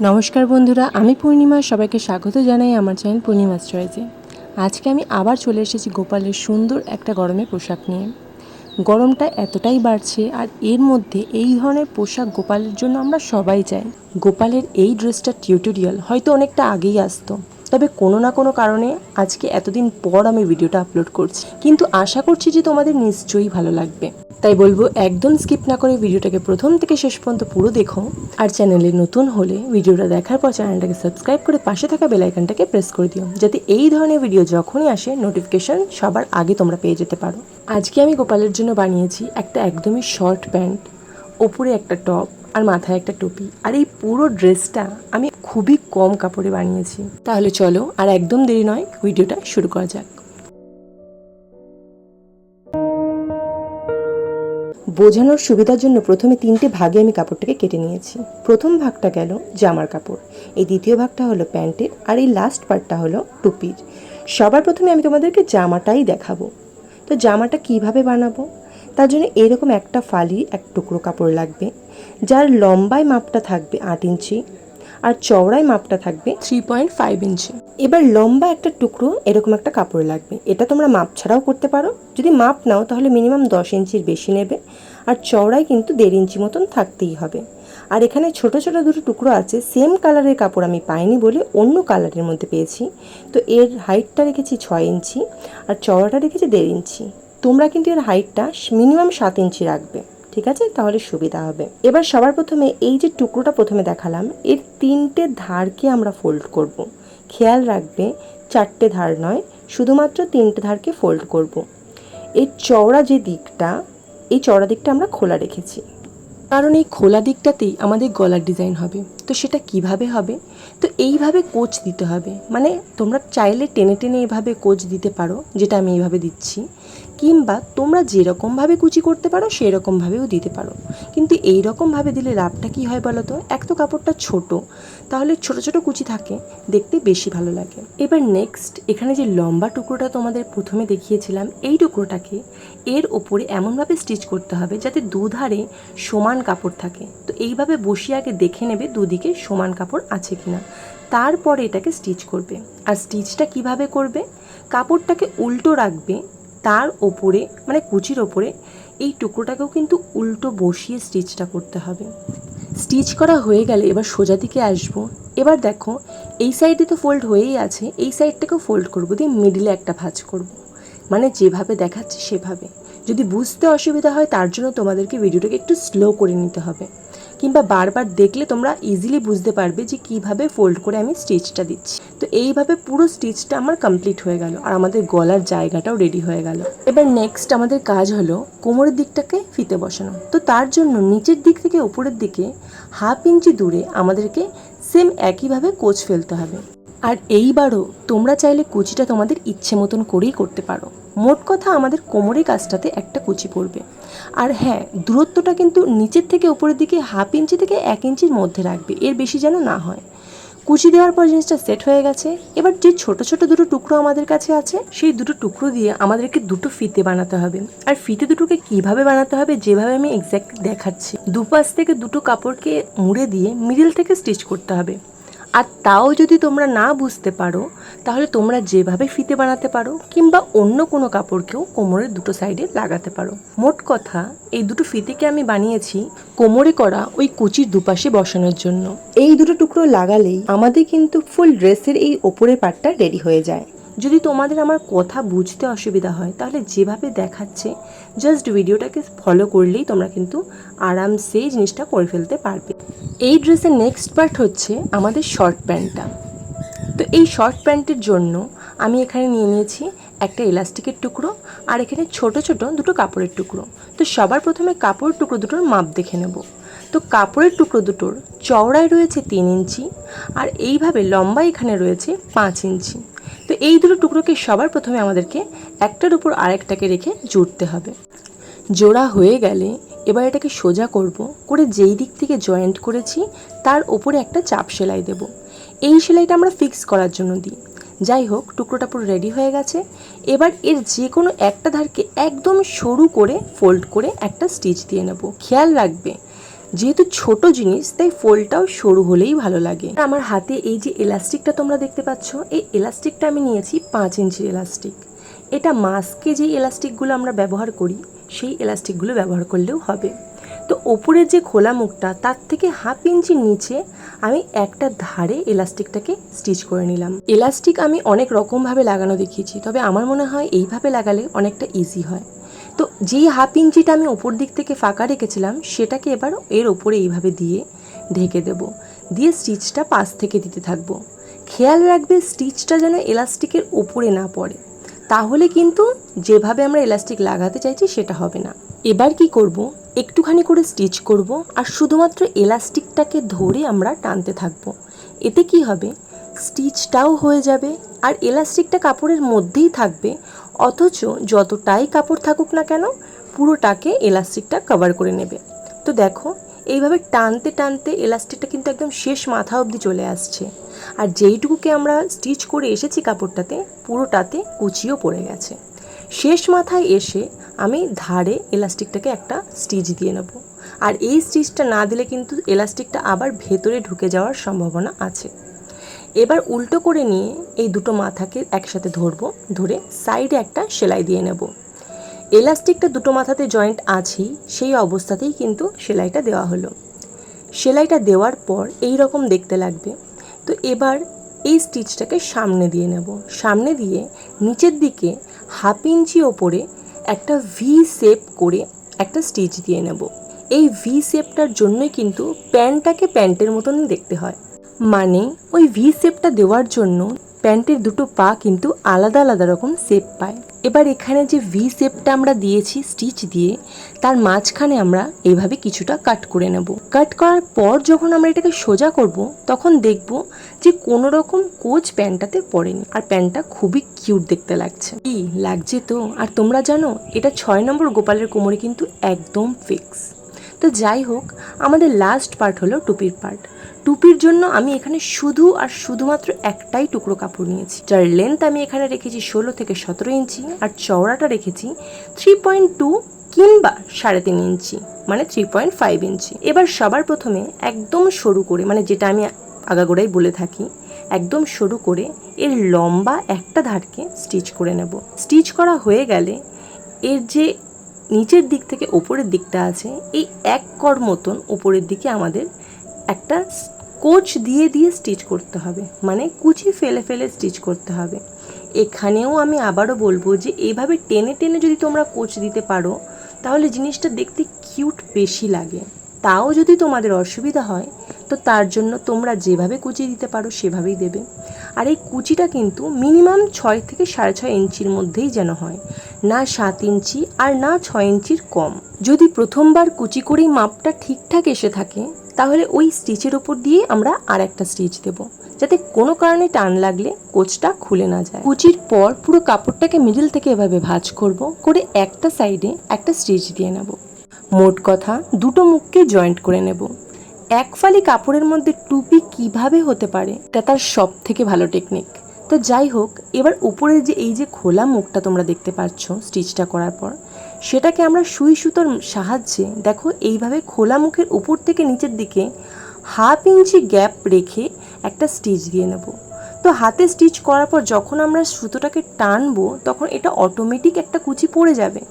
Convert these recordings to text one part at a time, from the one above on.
নমস্কার বন্ধুরা, আমি পূর্ণিমা। সবাইকে স্বাগত জানাই আমার চ্যানেল পূর্ণিমাস চয়েসে। আজকে আমি আবার চলে এসেছি গোপালের সুন্দর একটা গরমের পোশাক নিয়ে। গরমটা এতটাই বাড়ছে, আর এর মধ্যে এই ধরনের পোশাক গোপালের জন্য আমরা সবাই চাই। গোপালের এই ড্রেসটার টিউটোরিয়াল হয়তো অনেকটা আগেই আসতো, তবে কোনো না কোনো কারণে আজকে এতদিন পর আমি ভিডিওটা আপলোড করছি, কিন্তু আশা করছি যে তোমাদের নিশ্চয়ই ভালো লাগবে। তাই বলবো একদম স্কিপ না করে ভিডিওটাকে প্রথম থেকে শেষ পর্যন্ত পুরো দেখো। আর চ্যানেলে নতুন হলে ভিডিওটা দেখার পর চ্যানেলটাকে সাবস্ক্রাইব করে পাশে থাকা বেল আইকনটাকে প্রেস করে দিও, যাতে এই ধরনের ভিডিও যখনই আসে নোটিফিকেশন সবার আগে তোমরা পেয়ে যেতে পারো। আজকে আমি গোপালের জন্য বানিয়েছি একটা একদমই শর্ট প্যান্ট, ওপরে একটা টপ আর মাথায় একটা টুপি। আর এই পুরো ড্রেসটা আমি খুবই কম কাপড়ে বানিয়েছি। তাহলে চলো আর একদম দেরি নয়, ভিডিওটা শুরু করা যাক। বোঝানোর সুবিধার জন্য প্রথমে 3টে ভাগে আমি কাপড়টাকে কেটে নিয়েছি। প্রথম ভাগটা গেল জামার কাপড়, এই দ্বিতীয় ভাগটা হলো প্যান্টের, আর এই লাস্ট পার্টটা হলো টুপির। সবার প্রথমে আমি তোমাদেরকে জামাটাই দেখাবো। তো জামাটা কিভাবে বানাবো তার জন্য এরকম একটা ফালি এক টুকরো কাপড় লাগবে, যার লম্বায় মাপটা থাকবে 8 ইঞ্চি আর চওড়ায় মাপটা থাকবে 3.5 ইঞ্চি। এবার লম্বা একটা টুকরো এরকম একটা কাপড় লাগবে। এটা তোমরা মাপ ছাড়াও করতে পারো, যদি মাপ নাও তাহলে মিনিমাম 10 ইঞ্চির বেশি নেবে, আর চওড়ায় কিন্তু 1.5 ইঞ্চি মতন থাকতেই হবে। আর এখানে ছোট ছোট দুটো টুকরো আছে, সেম কালারের কাপড় আমি পাইনি বলে অন্য কালারের মধ্যে পেয়েছি। তো এর হাইটটা রেখেছি 6 ইঞ্চি আর চওড়াটা রেখেছি 1.5 ইঞ্চি। তোমরা কিন্তু এর হাইটটা মিনিমাম 7 ইঞ্চি রাখবে, ঠিক আছে? তাহলে সুবিধা হবে। এবার সবার প্রথমে এই যে টুকরোটা প্রথমে দেখালাম, এর 3টে ধারকে আমরা ফোল্ড করব। খেয়াল রাখবে 4টে ধার নয়, শুধুমাত্র 3টে ধারকে ফোল্ড করব। এই চওড়া যে দিকটা, এই চওড়া দিকটা আমরা খোলা রেখেছি, কারণ এই খোলা দিকটাতেই আমাদের গলার ডিজাইন হবে। তো সেটা কিভাবে হবে? তো এইভাবে কোচ দিতে হবে, মানে তোমরা চাইলে টেনে টেনে এভাবে কোচ দিতে পারো, যেটা আমি এইভাবে দিচ্ছি, কিংবা তোমরা যেরকমভাবে কুচি করতে পারো সেরকমভাবেও দিতে পারো। কিন্তু এই রকমভাবে দিলে লাভটা কী হয় বলো তো? এক তো কাপড়টা ছোট, তাহলে ছোট ছোট কুচি থাকে, দেখতে বেশি ভালো লাগে। এবার নেক্সট, এখানে যে লম্বা টুকরোটা তোমাদের প্রথমে দেখিয়েছিলাম, এই টুকরোটাকে এর ওপরে এমনভাবে স্টিচ করতে হবে যাতে দুধারে সমান কাপড় থাকে। তো এইভাবে বসিয়ে আগে দেখে নেবে দুদিকে সমান কাপড় আছে কিনা, তারপরে এটাকে স্টিচ করবে। আর স্টিচটা কিভাবে করবে? কাপড়টাকে উল্টো রাখবে, তার ওপরে মানে কুচির ওপরে এই টুকরোটাকেও কিন্তু উল্টো বসিয়ে স্টিচটা করতে হবে। স্টিচ করা হয়ে গেলে এবার সোজা দিকে আসবো। এবার দেখো এই সাইডে তো ফোল্ড হয়েই আছে, এই সাইডটাকেও ফোল্ড করবো, দিয়ে মিডিলে একটা ভাঁজ করব, মানে যেভাবে দেখাচ্ছি সেভাবে। যদি বুঝতে অসুবিধা হয় তার জন্য তোমাদেরকে ভিডিওটাকে একটু স্লো করে নিতে হবে, কিংবা বারবার দেখলে তোমরা ইজিলি বুঝতে পারবে যে কিভাবে ফোল্ড করে আমি স্টিচটা দিচ্ছি। তো এইভাবে পুরো স্টিচটা আমার কমপ্লিট হয়ে গেল, আর আমাদের গলার জায়গাটাও রেডি হয়ে গেল। এবার নেক্সট আমাদের কাজ হলো কোমরের দিকটাকে ফিতে বসানো। তো তার জন্য নিচের দিক থেকে উপরের দিকে 1/2 ইঞ্চি দূরে আমাদেরকে সেম একইভাবে কোচ ফেলতে হবে। আর এইবারও তোমরা চাইলে কুচিটা তোমাদের ইচ্ছে মতন করেই করতে পারো। মোট কথা আমাদের কোমরের কাছটাতে একটা কুচি পড়বে। আর হ্যাঁ, দূরত্বটা কিন্তু নিচের থেকে উপরের দিকে 1/2 ইঞ্চি থেকে 1 ইঞ্চির মধ্যে রাখবে, এর বেশি যেন না হয়। কুচি দেওয়ার পর জিনিসটা সেট হয়ে গেছে। এবার যে ছোট ছোট দুটো টুকরো আমাদের কাছে আছে, সেই দুটো টুকরো দিয়ে আমাদেরকে দুটো ফিতে বানাতে হবে। আর ফিতে দুটোকে কিভাবে বানাতে হবে, যেভাবে আমি এক্স্যাক্ট দেখাচ্ছি, দুপাশ থেকে দুটো কাপড়কে মুড়ে দিয়ে মিডল থেকে স্টিচ করতে হবে। আর তাও যদি তোমরা না বুঝতে পারো তাহলে তোমরা যেভাবে ফিতে বানাতে পারো, কিংবা অন্য কোনো কাপড়কেও কোমরের দুটো সাইডে লাগাতে পারো। মোট কথা এই দুটো ফিতেকে আমি বানিয়েছি কোমরে করা ওই কুচির দুপাশে বসানোর জন্য। এই দুটো টুকরো লাগালেই আমাদের কিন্তু ফুল ড্রেসের এই ওপরের পার্টটা রেডি হয়ে যায়। যদি তোমাদের আমার কথা বুঝতে অসুবিধা হয় তাহলে যেভাবে দেখাচ্ছে জাস্ট ভিডিওটাকে ফলো করলেই তোমরা কিন্তু আরামসে জিনিসটা করে ফেলতে পারবে। এই ড্রেসের নেক্সট পার্ট হচ্ছে আমাদের শর্ট প্যান্টটা। তো এই শর্ট প্যান্টের জন্য আমি এখানে নিয়ে নিয়েছি একটা এলাস্টিকের টুকরো, আর এখানে ছোট ছোট দুটো কাপড়ের টুকরো। তো সবার প্রথমে কাপড়ের টুকরো দুটোর মাপ দেখে নেব। তো কাপড়ের টুকরো দুটোর চওড়ায় রয়েছে 3 ইঞ্চি, আর এইভাবে লম্বা এখানে রয়েছে 5 ইঞ্চি। তো এই দুটো টুকরোকে সবার প্রথমে আমাদেরকে একটার উপর আরেকটাকে রেখে জুড়তে হবে। জোড়া হয়ে গেলে এবার এটাকে সোজা করব, করে যেই দিক থেকে জয়েন্ট করেছি তার ওপরে একটা চাপ সেলাই দেব। এই সেলাইটা আমরা ফিক্স করার জন্য দিই। যাই হোক, টুকরোটা পুরো রেডি হয়ে গেছে। এবার এর যে কোনো একটা ধারকে একদম সরু করে ফোল্ড করে একটা স্টিচ দিয়ে নেব। খেয়াল রাখবে যেহেতু ছোট জিনিস তাই ফোল্ডটাও সরু হলেই ভালো লাগে। আমার হাতে এই যে এলাস্টিকটা তোমরা দেখতে পাচ্ছ, এই এলাস্টিকটা আমি নিয়েছি 5 ইঞ্চির এলাস্টিক। এটা মাস্কে যেই এলাস্টিকগুলো আমরা ব্যবহার করি সেই এলাস্টিকগুলো ব্যবহার করলেও হবে। তো ওপরের যে খোলা মুখটা তার থেকে হাফ ইঞ্চি নিচে আমি একটা ধারে এলাস্টিকটাকে স্টিচ করে নিলাম। এলাস্টিক আমি অনেক রকমভাবে লাগানো দেখিয়েছি, তবে আমার মনে হয় এইভাবে লাগালে অনেকটা ইজি হয়। তো যেই হাফ ইঞ্চিটা আমি ওপর দিক থেকে ফাঁকা রেখেছিলাম সেটাকে এবার এর ওপরে এইভাবে দিয়ে ঢেকে দেব, দিয়ে স্টিচটা পাশ থেকে দিতে থাকবো। খেয়াল রাখবে স্টিচটা যেন এলাস্টিকের ওপরে না পড়ে, তাহলে কিন্তু যেভাবে আমরা এলাস্টিক লাগাতে চাইছি সেটা হবে না। এবার কি করব, একটুখানি করে স্টিচ করব আর শুধুমাত্র এলাস্টিকটাকে ধরে আমরা টানতে থাকবো। এতে কি হবে, স্টিচটাও হয়ে যাবে আর এলাস্টিকটা কাপড়ের মধ্যেই থাকবে, অথচ যতটাই কাপড় থাকুক না কেন পুরোটাকে এলাস্টিকটা কভার করে নেবে। তো দেখো এইভাবে টানতে টানতে এলাস্টিকটা কিন্তু একদম শেষ মাথা অবধি চলে আসছে, আর যেইটুকুকে আমরা স্টিচ করে এসেছি কাপড়টাতে পুরোটাতে কুচিও পড়ে গেছে। শেষ মাথায় এসে আমি ধারে এলাস্টিকটাকে একটা স্টিচ দিয়ে নেব, আর এই স্টিচটা না দিলে কিন্তু এলাস্টিকটা আবার ভেতরে ঢুকে যাওয়ার সম্ভাবনা আছে। এবার উল্টো করে নিয়ে এই দুটো মাথাকে একসাথে ধরবো, ধরে সাইডে একটা সেলাই দিয়ে নেব। এলাস্টিকটা দুটো মাথাতে জয়েন্ট আছেই, সেই অবস্থাতেই কিন্তু সেলাইটা দেওয়া হলো। সেলাইটা দেওয়ার পর এই রকম দেখতে লাগবে। তো এবার এই স্টিচটাকে সামনে দিয়ে নেব, সামনে দিয়ে নিচের দিকে হাফ ইঞ্চি ওপরে একটা ভি শেপ করে একটা স্টিচ দিয়ে নেব। এই ভি শেপটার জন্যই কিন্তু প্যান্টটাকে প্যান্টের মতনই দেখতে হয়, মানে ওই ভি শেপটা দেওয়ার জন্য প্যান্টের দুটো পা কিন্তু আলাদা আলাদা রকম শেপ পায়। এবার এখানে যে ভি শেপটা আমরা দিয়েছি স্টিচ দিয়ে, তার মাঝখানে আমরা এইভাবে কিছুটা কাট করে নেব। কাট করার পর যখন আমরা এটাকে সোজা করব তখন দেখব যে কোনো রকম কোচ প্যান্টটাতে পড়েনি, আর প্যান্টটা খুবই কিউট দেখতে লাগছে। কি লাগছে তো? আর তোমরা জানো এটা 6 নম্বর গোপালের কোমরে কিন্তু একদম ফিক্স। তো যাই হোক, আমাদের লাস্ট পার্ট হলো টুপির পার্ট। টুপির জন্য আমি এখানে শুধু আর শুধুমাত্র একটাই টুকরো কাপড় নিয়েছি, যার লেন্থ আমি এখানে রেখেছি 16 থেকে 17 ইঞ্চি আর চওড়াটা রেখেছি 3.2 কিংবা 3.5 ইঞ্চি, মানে 3.5 ইঞ্চি। এবার সবার প্রথমে একদম সরু করে, মানে যেটা আমি আগাগোড়াই বলে থাকি, একদম সরু করে এর লম্বা একটা ধারকে স্টিচ করে নেব। স্টিচ করা হয়ে গেলে এর যে নিচের দিক থেকে ওপরের দিকটা আছে, এই এক কর মতন ওপরের দিকে আমাদের একটা কোচ দিয়ে দিয়ে স্টিচ করতে হবে, মানে কুচি ফেলে ফেলে স্টিচ করতে হবে। এখানেও আমি আবারও বলবো যে এইভাবে টেনে টেনে যদি তোমরা কোচ দিতে পারো তাহলে জিনিসটা দেখতে কিউট বেশি লাগে। তাও যদি তোমাদের অসুবিধা হয় তো তার জন্য তোমরা যেভাবে কুচি দিতে পারো সেভাবেই দেবে। আর এই কুচিটা কিন্তু মিনিমাম 6 থেকে 6.5 ইঞ্চির মধ্যেই যেন হয়, না 7 ইঞ্চি আর না 6 ইঞ্চির কম। যদি প্রথমবার কুচি করেই মাপটা ঠিকঠাক এসে থাকে তাহলে ওই স্টিচের ওপর দিয়ে আমরা আর একটা স্টিচ দেব, যাতে কোনো কারণে টান লাগলে কোচটা খুলে না যায়। কুচির পর পুরো কাপড়টাকে মিডল থেকে এভাবে ভাঁজ করব, করে একটা সাইডে একটা স্টিচ দিয়ে নেব। মোট কথা দুটো মুখকে জয়েন্ট করে নেব। এক ফালি কাপড়ের মধ্যে টুপি কিভাবে হতে পারে তা তার সব থেকে ভালো টেকনিক। তো যাই হোক, এবার উপরের যে এই যে খোলা মুখটা তোমরা দেখতে পাচ্ছ স্টিচটা করার পর, সেটাকে আমরা সুই সুতোর সাহায্যে দেখো এইভাবে খোলা মুখের উপর থেকে নিচের দিকে হাফ ইঞ্চি গ্যাপ রেখে একটা স্টিচ দিয়ে নেব। তো হাতে স্টিচ করার পর যখন আমরা সুতোটাকে টানবো তখন এটা অটোমেটিক একটা কুচি পড়ে যাবে,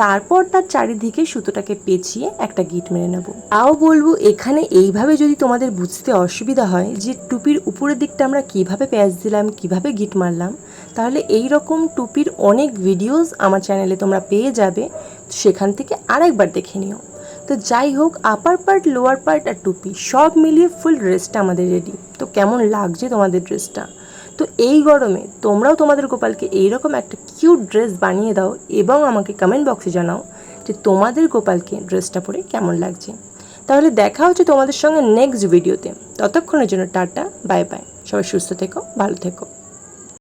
তারপর তার চারিদিকে সুতোটাকে পেঁচিয়ে একটা গিট মেরে নেব। তাও বলবো এখানে এইভাবে যদি তোমাদের বুঝতে অসুবিধা হয় যে টুপির উপরের দিকটা আমরা কিভাবে প্যাঁচ দিলাম, কিভাবে গিট মারলাম, তাহলে এই রকম টুপির অনেক ভিডিওস আমার চ্যানেলে তোমরা পেয়ে যাবে, সেখান থেকে আরেকবার দেখে নিও। তো যাই হোক, আপার পার্ট, লোয়ার পার্ট আর টুপি সব মিলিয়ে ফুল ড্রেসটা আমাদের রেডি। তো কেমন লাগছে তোমাদের ড্রেসটা? তো এই গরমে তোমরাও তোমাদের গোপালকে এইরকম একটা কিউট ড্রেস বানিয়ে দাও এবং আমাকে কমেন্ট বক্সে জানাও যে তোমাদের গোপালকে ড্রেসটা পরে কেমন লাগছে। তাহলে দেখা হচ্ছে তোমাদের সঙ্গে নেক্সট ভিডিওতে। ততক্ষণের জন্য টাটা, বাই বাই। সবাই সুস্থ থেকো, ভালো থেকো।